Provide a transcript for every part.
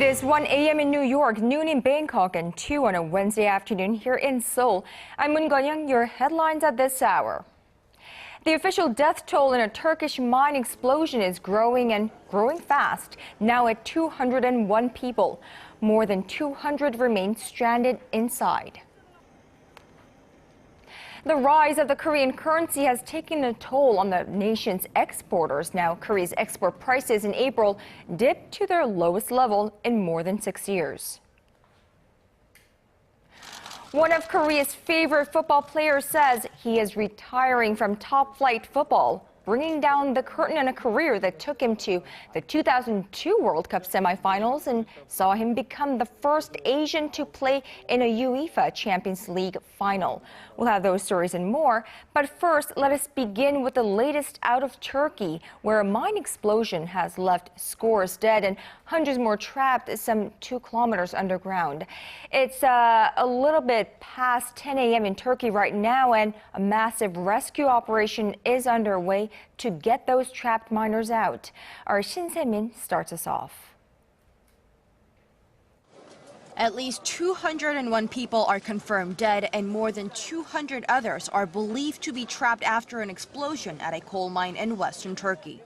is 1 a.m. in New York, noon in Bangkok, and 2 on a Wednesday afternoon here in Seoul. I'm Moon Geun-hye, your headlines at this hour. The official death toll in a Turkish mine explosion is growing and growing fast, now at 201 people. More than 200 remain stranded inside. The rise of the Korean currency has taken a toll on the nation's exporters. Now, Korea's export prices in April dipped to their lowest level in more than 6 years. One of Korea's favorite football players says he is retiring from top-flight football, bringing down the curtain on a career that took him to the 2002 World Cup semifinals and saw him become the first Asian to play in a UEFA Champions League final. We'll have those stories and more, but first, let us begin with the latest out of Turkey, where a mine explosion has left scores dead and hundreds more trapped some 2 kilometers underground. It's a little bit past 10 a.m. in Turkey right now, and a massive rescue operation is underway to get those trapped miners out. Our Shin Se-min starts us off. At least 201 people are confirmed dead, and more than 200 others are believed to be trapped after an explosion at a coal mine in western Turkey.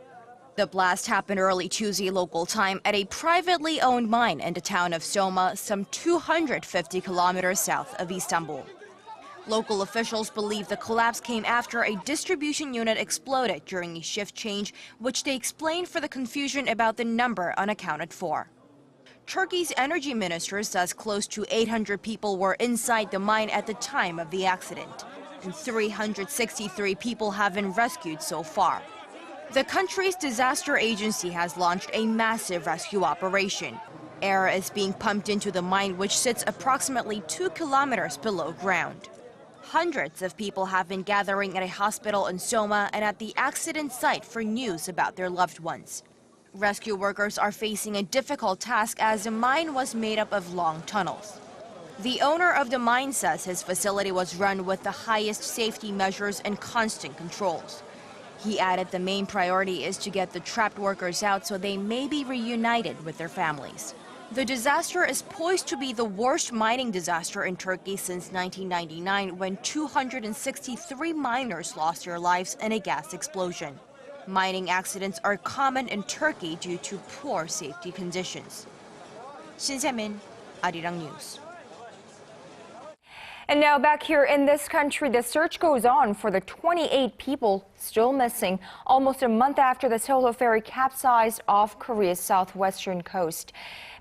The blast happened early Tuesday local time at a privately owned mine in the town of Soma, some 250 kilometers south of Istanbul. Local officials believe the collapse came after a distribution unit exploded during a shift change, which they explained for the confusion about the number unaccounted for. Turkey's energy minister says close to 800 people were inside the mine at the time of the accident, and 363 people have been rescued so far. The country's disaster agency has launched a massive rescue operation. Air is being pumped into the mine, which sits approximately 2 kilometers below ground. Hundreds of people have been gathering at a hospital in Soma and at the accident site for news about their loved ones. Rescue workers are facing a difficult task as the mine was made up of long tunnels. The owner of the mine says his facility was run with the highest safety measures and constant controls. He added the main priority is to get the trapped workers out so they may be reunited with their families. The disaster is poised to be the worst mining disaster in Turkey since 1999, when 263 miners lost their lives in a gas explosion. Mining accidents are common in Turkey due to poor safety conditions. Shin Se-min, ARIRANG News. And now back here in this country, the search goes on for the 28 people still missing almost a month after the Sewol-ho ferry capsized off Korea's southwestern coast.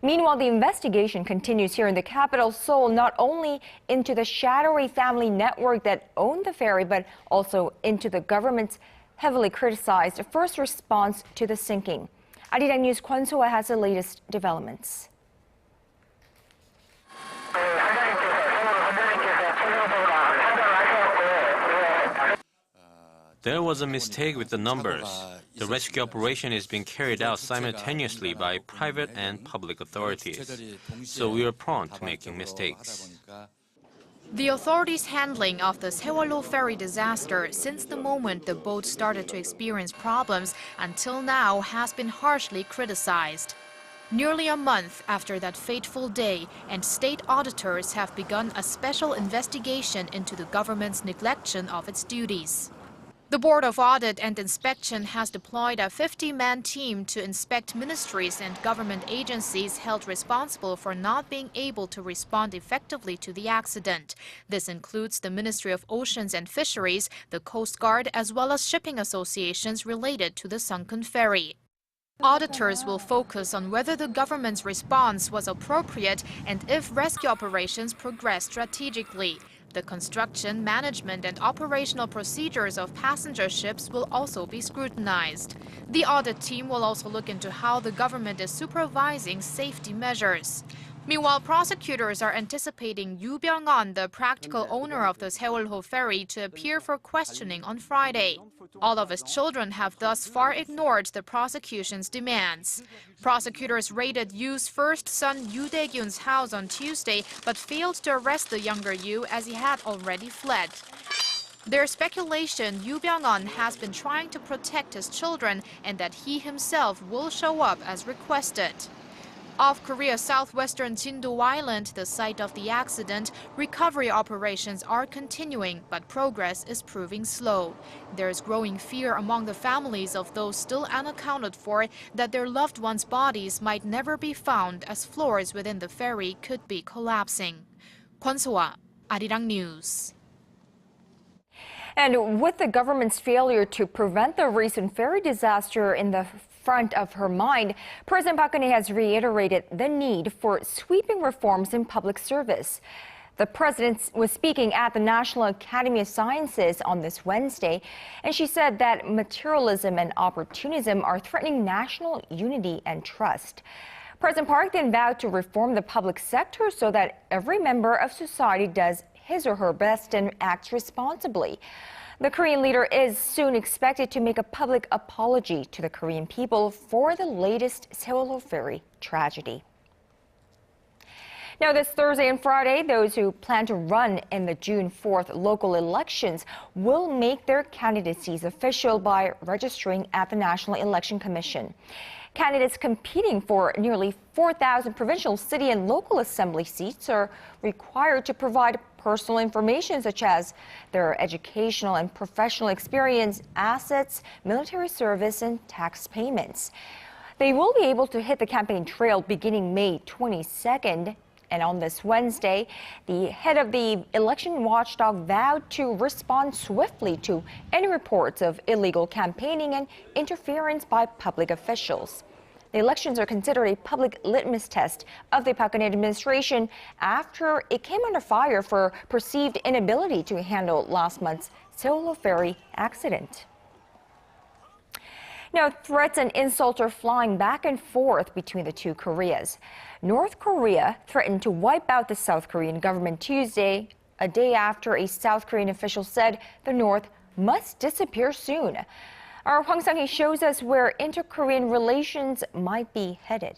Meanwhile, the investigation continues here in the capital, Seoul, not only into the shadowy family network that owned the ferry, but also into the government's heavily criticized first response to the sinking. ARIRANG News Kwon So-ha has the latest developments. There was a mistake with the numbers. The rescue operation is being carried out simultaneously by private and public authorities, so we are prone to making mistakes. The authorities' handling of the Sewol-ho ferry disaster since the moment the boat started to experience problems until now has been harshly criticized. Nearly a month after that fateful day, and state auditors have begun a special investigation into the government's neglection of its duties. The Board of Audit and Inspection has deployed a 50-man team to inspect ministries and government agencies held responsible for not being able to respond effectively to the accident. This includes the Ministry of Oceans and Fisheries, the Coast Guard, as well as shipping associations related to the sunken ferry. Auditors will focus on whether the government's response was appropriate and if rescue operations progress strategically. The construction, management, and operational procedures of passenger ships will also be scrutinized. The audit team will also look into how the government is supervising safety measures. Meanwhile, prosecutors are anticipating Yoo Byung-on, the practical owner of the Sewol-ho ferry, to appear for questioning on Friday. All of his children have thus far ignored the prosecution's demands. Prosecutors raided Yoo's first son Yoo Dae-gyun's house on Tuesday, but failed to arrest the younger Yoo as he had already fled. There's speculation Yoo Byung-on has been trying to protect his children and that he himself will show up as requested. Off Korea's southwestern Jindu Island, the site of the accident, recovery operations are continuing, but progress is proving slow. There is growing fear among the families of those still unaccounted for that their loved ones' bodies might never be found as floors within the ferry could be collapsing. Kwon So-ah, ARIRANG News. And with the government's failure to prevent the recent ferry disaster in the front of her mind, President Park Geun-hye has reiterated the need for sweeping reforms in public service. The president was speaking at the National Academy of Sciences on this Wednesday, and she said that materialism and opportunism are threatening national unity and trust. President Park then vowed to reform the public sector so that every member of society does his or her best and acts responsibly. The Korean leader is soon expected to make a public apology to the Korean people for the latest Sewol-ho ferry tragedy. Now, this Thursday and Friday, those who plan to run in the June 4th local elections will make their candidacies official by registering at the National Election Commission. Candidates competing for nearly 4,000 provincial, city, and local assembly seats are required to provide personal information such as their educational and professional experience, assets, military service, and tax payments. They will be able to hit the campaign trail beginning May 22nd. And on this Wednesday, the head of the election watchdog vowed to respond swiftly to any reports of illegal campaigning and interference by public officials. The elections are considered a public litmus test of the Park Geun-hye administration after it came under fire for perceived inability to handle last month's Sewol-ho ferry accident. Now, threats and insults are flying back and forth between the two Koreas. North Korea threatened to wipe out the South Korean government Tuesday, a day after a South Korean official said the North must disappear soon. Our Hwang Sang-hee shows us where inter-Korean relations might be headed.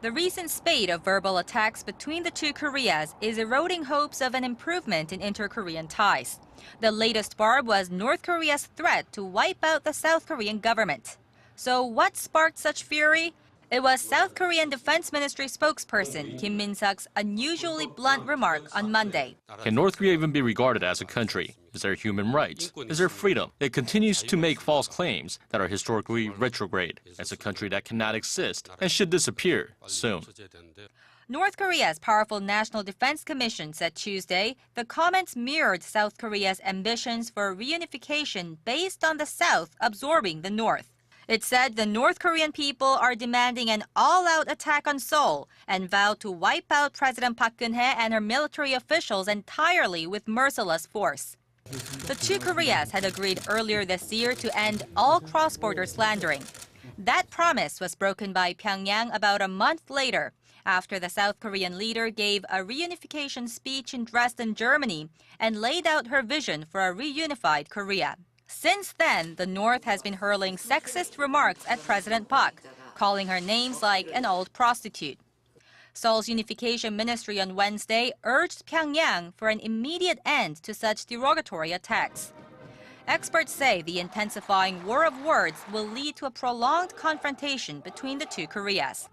The recent spate of verbal attacks between the two Koreas is eroding hopes of an improvement in inter-Korean ties. The latest barb was North Korea's threat to wipe out the South Korean government. So what sparked such fury? It was South Korean Defense Ministry spokesperson Kim Min-seok's unusually blunt remark on Monday. Can North Korea even be regarded as a country? Is there human rights? Is there freedom? It continues to make false claims that are historically retrograde as a country that cannot exist and should disappear soon. North Korea's powerful National Defense Commission said Tuesday the comments mirrored South Korea's ambitions for reunification based on the South absorbing the North. It said the North Korean people are demanding an all-out attack on Seoul and vowed to wipe out President Park Geun-hye and her military officials entirely with merciless force. The two Koreas had agreed earlier this year to end all cross-border slandering. That promise was broken by Pyongyang about a month later, after the South Korean leader gave a reunification speech in Dresden, Germany, and laid out her vision for a reunified Korea. Since then, the North has been hurling sexist remarks at President Park, calling her names like an old prostitute. Seoul's Unification Ministry on Wednesday urged Pyongyang for an immediate end to such derogatory attacks. Experts say the intensifying war of words will lead to a prolonged confrontation between the two Koreas.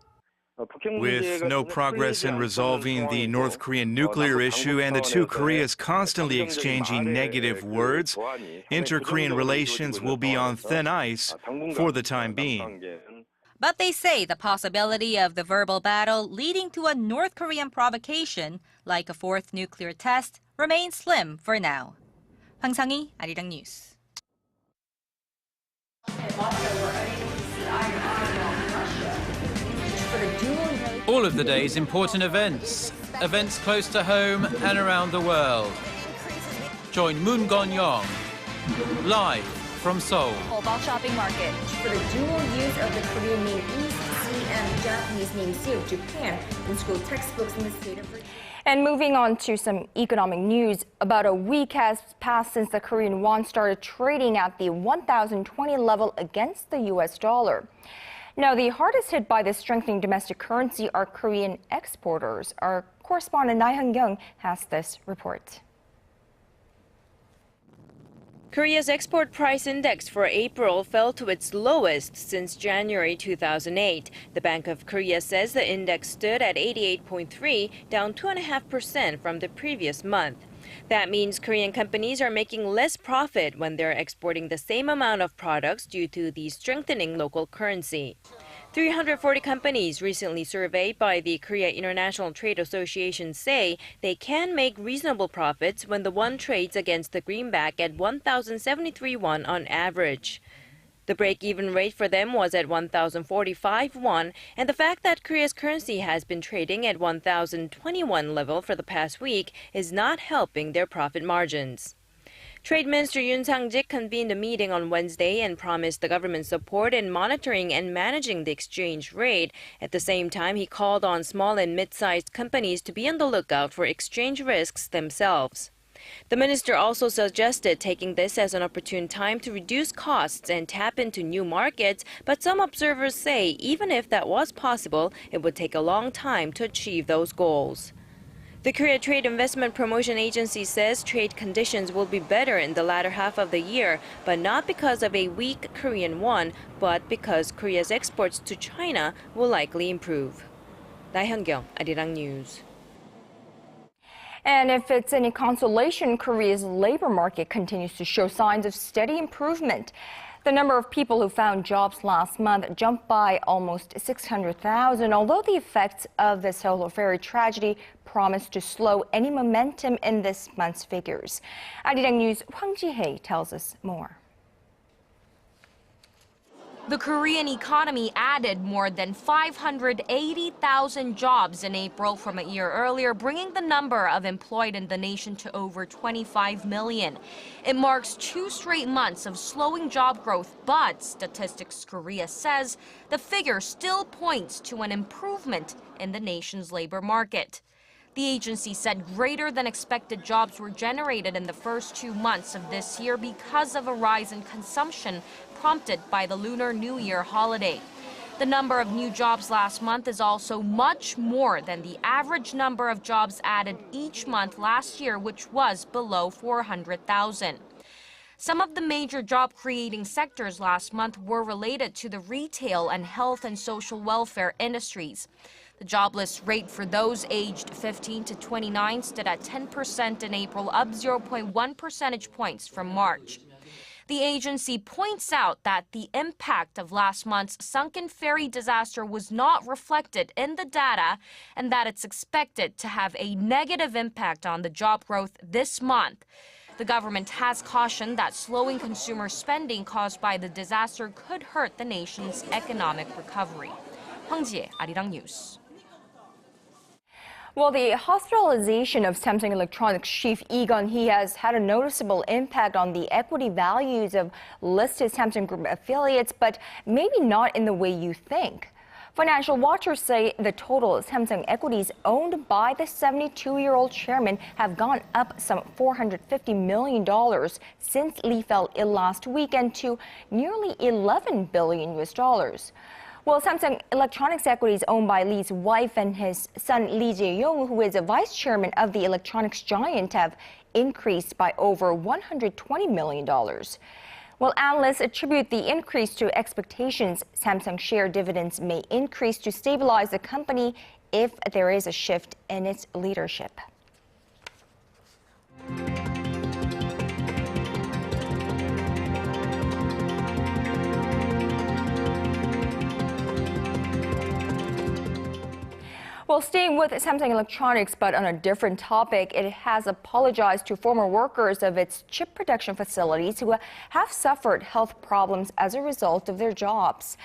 With no progress in resolving the North Korean nuclear issue and the two Koreas constantly exchanging negative words, inter-Korean relations will be on thin ice for the time being. But they say the possibility of the verbal battle leading to a North Korean provocation, like a fourth nuclear test, remains slim for now. Hwang Sang-hee, ARIRANG News. All of the day's important events close to home and around the world. Join Moon Gon-yong live from Seoul. Global shopping market for the dual use of the Korean name East Sea and Japanese name Sea of Japan in school textbooks in the state of Virginia. And moving on to some economic news, about a week has passed since the Korean won started trading at the 1,020 level against the U.S. dollar. Now, the hardest hit by the strengthening domestic currency are Korean exporters. Our correspondent Nae Hyun-kyung has this report. Korea's export price index for April fell to its lowest since January 2008. The Bank of Korea says the index stood at 88.3, down 2.5% from the previous month. That means Korean companies are making less profit when they're exporting the same amount of products due to the strengthening local currency. 340 companies recently surveyed by the Korea International Trade Association say they can make reasonable profits when the won trades against the greenback at 1,073 won on average. The break-even rate for them was at 1,045 won, and the fact that Korea's currency has been trading at 1,021 level for the past week is not helping their profit margins. Trade Minister Yoon Sang-jik convened a meeting on Wednesday and promised the government support in monitoring and managing the exchange rate. At the same time, he called on small and mid-sized companies to be on the lookout for exchange risks themselves. The minister also suggested taking this as an opportune time to reduce costs and tap into new markets, but some observers say even if that was possible, it would take a long time to achieve those goals. The Korea Trade Investment Promotion Agency says trade conditions will be better in the latter half of the year, but not because of a weak Korean won, but because Korea's exports to China will likely improve. 나현경, 아리랑 뉴스. And if it's any consolation, Korea's labor market continues to show signs of steady improvement. The number of people who found jobs last month jumped by almost 600,000, although the effects of the Sewol-ho ferry tragedy promise to slow any momentum in this month's figures. ARIRANG News' Hwang Ji-hye tells us more. The Korean economy added more than 580,000 jobs in April from a year earlier, bringing the number of employed in the nation to over 25 million. It marks 2 straight months of slowing job growth, but Statistics Korea says the figure still points to an improvement in the nation's labor market. The agency said greater than expected jobs were generated in the first 2 months of this year because of a rise in consumption prompted by the Lunar New Year holiday. The number of new jobs last month is also much more than the average number of jobs added each month last year, which was below 400,000. Some of the major job-creating sectors last month were related to the retail and health and social welfare industries. The jobless rate for those aged 15 to 29 stood at 10% in April, up 0.1 percentage points from March. The agency points out that the impact of last month's sunken ferry disaster was not reflected in the data and that it's expected to have a negative impact on the job growth this month. The government has cautioned that slowing consumer spending caused by the disaster could hurt the nation's economic recovery. Hwang Ji-hye, 아리랑 뉴스. Well, the hospitalization of Samsung Electronics chief Park Geun-hye has had a noticeable impact on the equity values of listed Samsung Group affiliates, but maybe not in the way you think. Financial watchers say the total Samsung equities owned by the 72-year-old chairman have gone up some $450 million since Lee fell ill last weekend to nearly $11 billion. Well, Samsung Electronics equities owned by Lee's wife and his son Lee Jae-yong, who is a vice chairman of the electronics giant, have increased by over $120 million. Well, analysts attribute the increase to expectations Samsung share dividends may increase to stabilize the company if there is a shift in its leadership. Well, staying with Samsung Electronics, but on a different topic, it has apologized to former workers of its chip production facilities who have suffered health problems as a result of their jobs.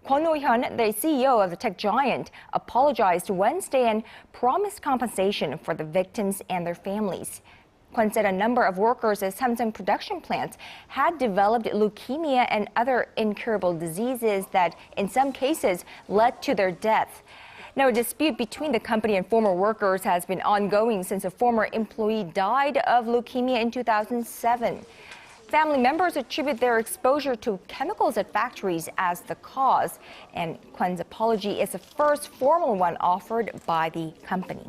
Kwon Oh-hyun, the CEO of the tech giant, apologized Wednesday and promised compensation for the victims and their families. Kwon said a number of workers at Samsung production plants had developed leukemia and other incurable diseases that, in some cases, led to their death. Now, a dispute between the company and former workers has been ongoing since a former employee died of leukemia in 2007. Family members attribute their exposure to chemicals at factories as the cause, and Kwon's apology is the first formal one offered by the company.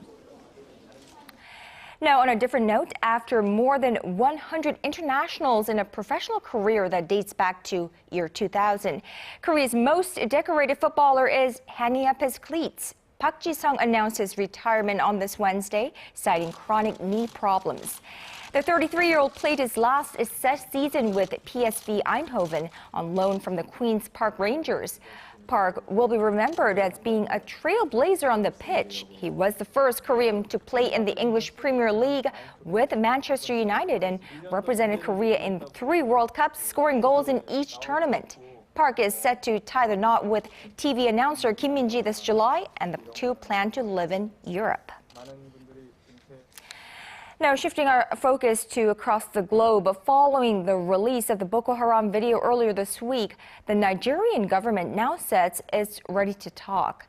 Now, on a different note, after more than 100 internationals in a professional career that dates back to year 2000, Korea's most decorated footballer is hanging up his cleats. Park Ji-sung announced his retirement on this Wednesday, citing chronic knee problems. The 33-year-old played his last season with PSV Eindhoven on loan from the Queen's Park Rangers. Park will be remembered as being a trailblazer on the pitch. He was the first Korean to play in the English Premier League with Manchester United and represented Korea in 3 World Cups, scoring goals in each tournament. Park is set to tie the knot with TV announcer Kim Min-ji this July, and the two plan to live in Europe. Now, shifting our focus to across the globe, following the release of the Boko Haram video earlier this week, the Nigerian government now says it's ready to talk.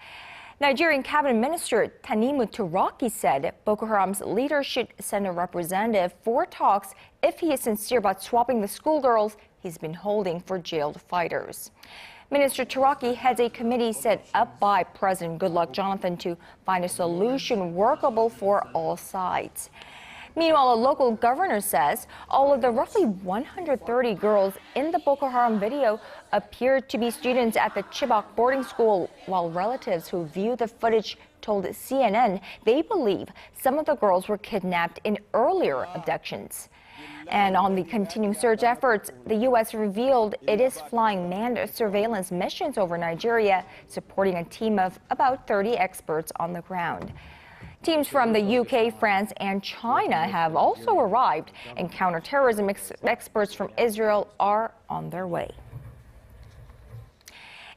Nigerian Cabinet Minister Tanimu Turaki said Boko Haram's leader should send a representative for talks if he is sincere about swapping the schoolgirls he's been holding for jailed fighters. Minister Turaki heads a committee set up by President Goodluck Jonathan to find a solution workable for all sides. Meanwhile, a local governor says all of the roughly 130 girls in the Boko Haram video appeared to be students at the Chibok boarding school, while relatives who viewed the footage told CNN they believe some of the girls were kidnapped in earlier abductions. And on the continuing search efforts, the U.S. revealed it is flying manned surveillance missions over Nigeria, supporting a team of about 30 experts on the ground. Teams from the UK, France, and China have also arrived, and counterterrorism experts from Israel are on their way.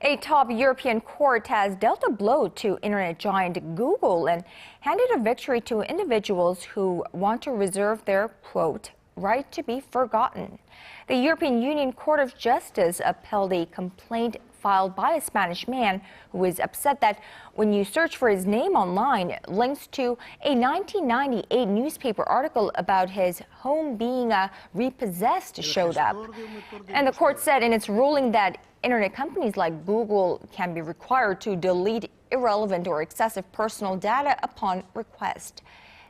A top European court has dealt a blow to internet giant Google and handed a victory to individuals who want to reserve their, quote, right to be forgotten. The European Union Court of Justice upheld a complaint filed by a Spanish man who is upset that when you search for his name online, links to a 1998 newspaper article about his home being repossessed showed up. And the court said in its ruling that internet companies like Google can be required to delete irrelevant or excessive personal data upon request.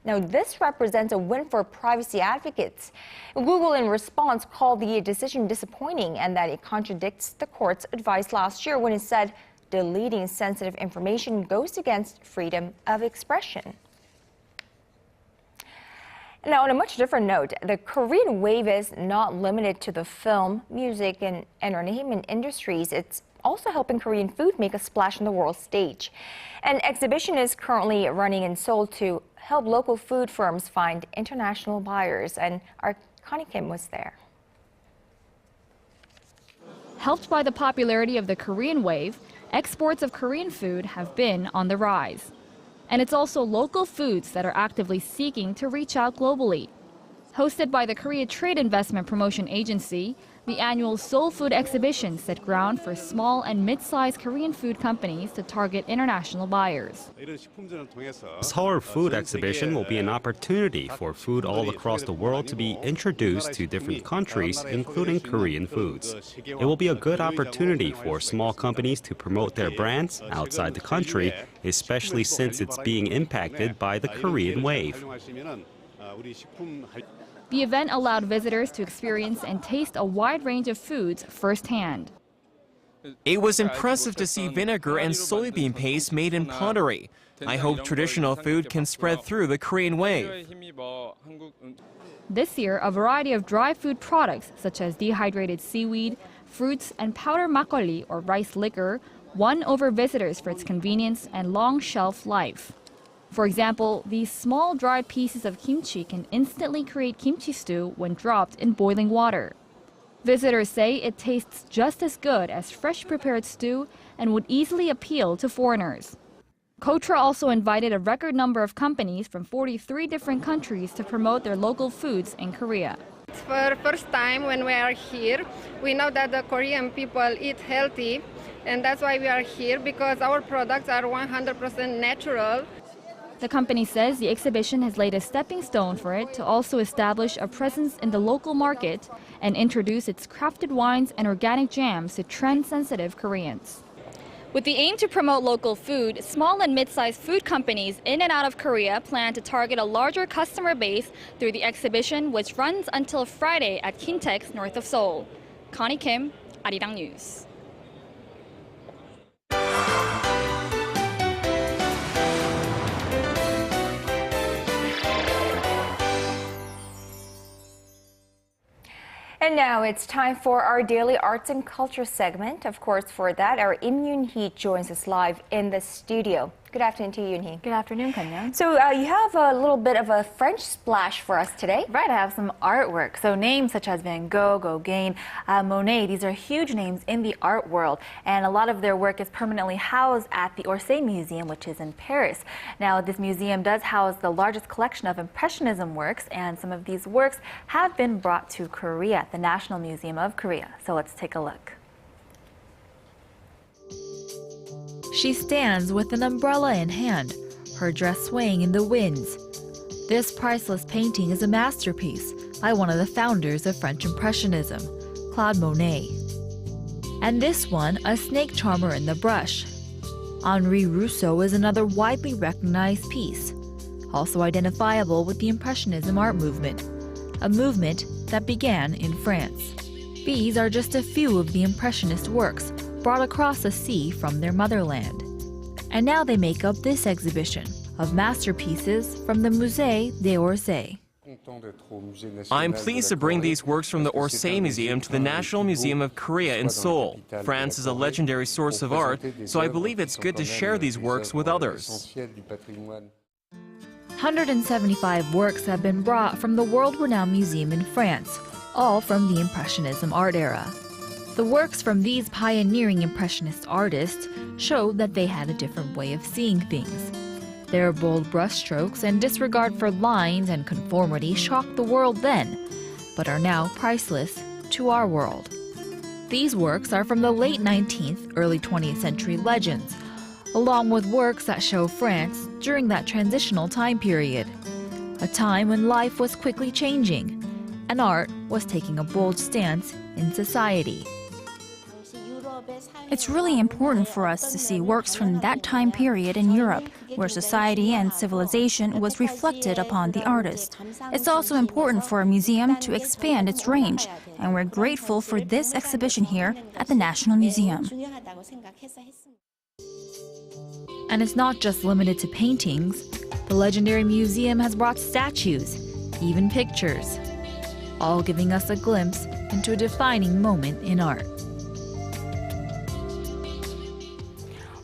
Now, this represents a win for privacy advocates. Google, in response, called the decision disappointing and that it contradicts the court's advice last year when it said deleting sensitive information goes against freedom of expression. Now, on a much different note, the Korean wave is not limited to the film, music, and entertainment industries. It's also helping Korean food make a splash on the world stage. An exhibition is currently running in Seoul to help local food firms find international buyers, and our Connie Kim was there. Helped by the popularity of the Korean wave, exports of Korean food have been on the rise. And it's also local foods that are actively seeking to reach out globally. Hosted by the Korea Trade Investment Promotion Agency, the annual Seoul Food Exhibition set ground for small and mid-sized Korean food companies to target international buyers. Seoul Food Exhibition will be an opportunity for food all across the world to be introduced to different countries, including Korean foods. It will be a good opportunity for small companies to promote their brands outside the country, especially since it's being impacted by the Korean wave. The event allowed visitors to experience and taste a wide range of foods firsthand. It was impressive to see vinegar and soybean paste made in pottery. I hope traditional food can spread through the Korean wave. This year, a variety of dry food products such as dehydrated seaweed, fruits, and powdered makgeolli or rice liquor won over visitors for its convenience and long shelf life. For example, these small dried pieces of kimchi can instantly create kimchi stew when dropped in boiling water. Visitors say it tastes just as good as fresh prepared stew and would easily appeal to foreigners. Kotra also invited a record number of companies from 43 different countries to promote their local foods in Korea. For the first time when we are here, we know that the Korean people eat healthy, and that's why we are here, because our products are 100% natural. The company says the exhibition has laid a stepping stone for it to also establish a presence in the local market and introduce its crafted wines and organic jams to trend-sensitive Koreans. With the aim to promote local food, small and mid-sized food companies in and out of Korea plan to target a larger customer base through the exhibition, which runs until Friday at Kintex north of Seoul. Connie Kim, ARIRANG News. And now it's time for our daily arts and culture segment. Of course, for that, our Im Yoon-hee joins us live in the studio. Good afternoon to you, Yoon-hee. Good afternoon, Kanya. So you have a little bit of a French splash for us today. Right, I have some artwork. So names such as Van Gogh, Gauguin, Monet, these are huge names in the art world. And a lot of their work is permanently housed at the Orsay Museum, which is in Paris. Now, this museum does house the largest collection of Impressionism works, and some of these works have been brought to Korea at the National Museum of Korea. So let's take a look. She stands with an umbrella in hand, her dress swaying in the winds. This priceless painting is a masterpiece by one of the founders of French Impressionism, Claude Monet. And this one, a snake charmer in the brush. Henri Rousseau is another widely recognized piece, also identifiable with the Impressionism art movement, a movement that began in France. These are just a few of the Impressionist works brought across the sea from their motherland. And now they make up this exhibition of masterpieces from the Musée d'Orsay. I'm pleased to bring these works from the Orsay Museum to the National Museum of Korea in Seoul. France is a legendary source of art, so I believe it's good to share these works with others. 175 works have been brought from the world-renowned museum in France, all from the Impressionism art era. The works from these pioneering Impressionist artists show that they had a different way of seeing things. Their bold brushstrokes and disregard for lines and conformity shocked the world then, but are now priceless to our world. These works are from the late 19th, early 20th century legends, along with works that show France during that transitional time period, a time when life was quickly changing, and art was taking a bold stance in society. It's really important for us to see works from that time period in Europe, where society and civilization was reflected upon the artist. It's also important for a museum to expand its range, and we're grateful for this exhibition here at the National Museum. And it's not just limited to paintings. The legendary museum has brought statues, even pictures, all giving us a glimpse into a defining moment in art.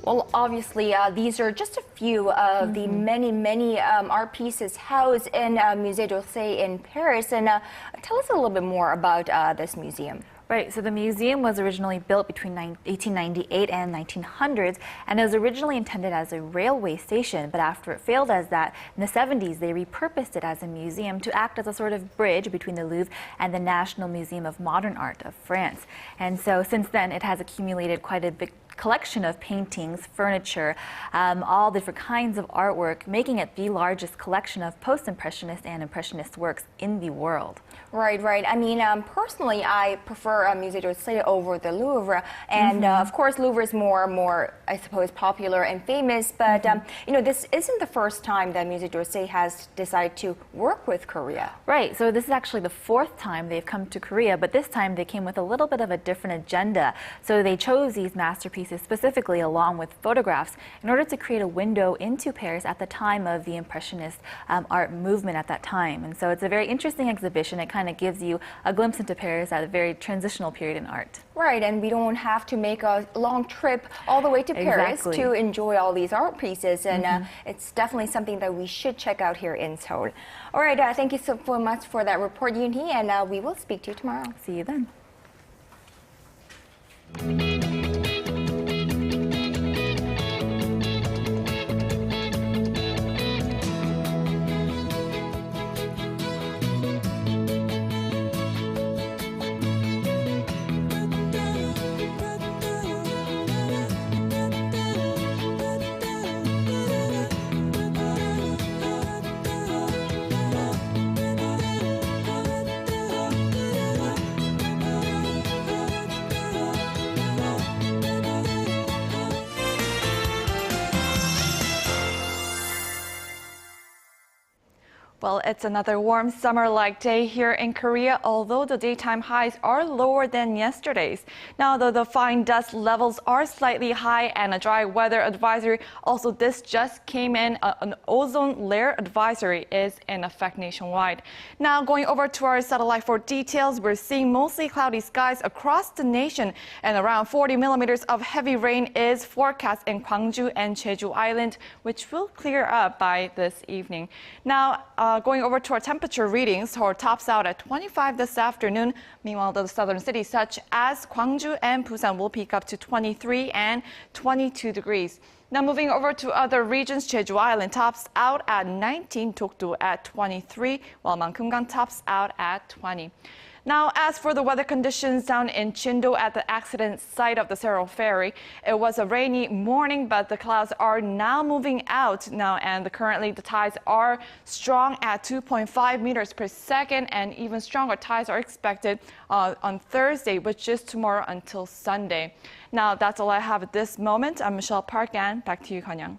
Well, obviously, these are just a few of the many art pieces housed in Musée d'Orsay in Paris. And tell us a little bit more about this museum. Right, so the museum was originally built between 1898 and 1900s, and it was originally intended as a railway station, but after it failed as that, in the 70s they repurposed it as a museum to act as a sort of bridge between the Louvre and the National Museum of Modern Art of France. And so since then it has accumulated quite a big collection of paintings, furniture, all different kinds of artwork, making it the largest collection of post-impressionist and impressionist works in the world. Right. I mean, personally, I prefer Musée d'Orsay over the Louvre, and of course, Louvre is more, I suppose, popular and famous. But you know, this isn't the first time that Musée d'Orsay has decided to work with Korea. Right. So this is actually the fourth time they've come to Korea, but this time they came with a little bit of a different agenda. So they chose these masterpieces specifically, along with photographs, in order to create a window into Paris at the time of the Impressionist art movement at that time. And so it's a very interesting exhibition. It kind of gives you a glimpse into Paris at a very transitional period in art. Right, and we don't have to make a long trip all the way to Paris to enjoy all these art pieces, and it's definitely something that we should check out here in Seoul. All right, thank you so much for that report, Yoon-hee, and we will speak to you tomorrow. See you then. Well, it's another warm summer-like day here in Korea, although the daytime highs are lower than yesterday's. Now, though the fine dust levels are slightly high and a dry weather advisory, also this just came in, an ozone layer advisory is in effect nationwide. Now, going over to our satellite for details, we're seeing mostly cloudy skies across the nation, and around 40 millimeters of heavy rain is forecast in Gwangju and Jeju Island, which will clear up by this evening. Now, going over to our temperature readings, Seoul tops out at 25 this afternoon. Meanwhile, the southern cities such as Gwangju and Busan will peak up to 23 and 22 degrees. Now moving over to other regions, Jeju Island tops out at 19, Dokdo at 23, while Mankumgang tops out at 20. Now, as for the weather conditions down in Chindo at the accident site of the Sewol ferry, it was a rainy morning, but the clouds are now moving out now, and currently the tides are strong at 2.5 meters per second, and even stronger tides are expected on Thursday, which is tomorrow until Sunday. Now, that's all I have at this moment. I'm Michelle Park, and back to you, Kanyang.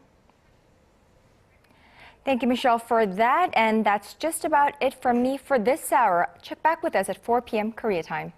Thank you, Michelle, for that. And that's just about it from me for this hour. Check back with us at 4 p.m. Korea time.